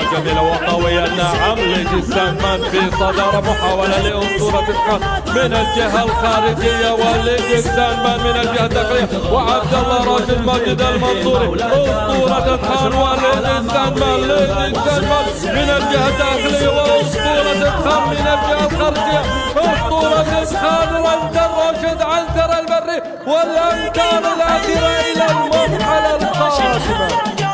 انطلاقة جميلة وقوية. نعم ليجي ساندمان في صدارة، محاولة لأسطورة خان من الجهة الخارجية وليجي ساندمان من الجهة الداخلية، وعبد الله راشد ماجد المنصوري أسطورة خان وليجي ساندمان. ليجي ساندمان من الجهة الداخلية وأسطورة خان من الجهة الخارجية. أسطورة خان رندر راشد عنتر البري، والأمتار الأخيرة إلى المرحلة القادمة.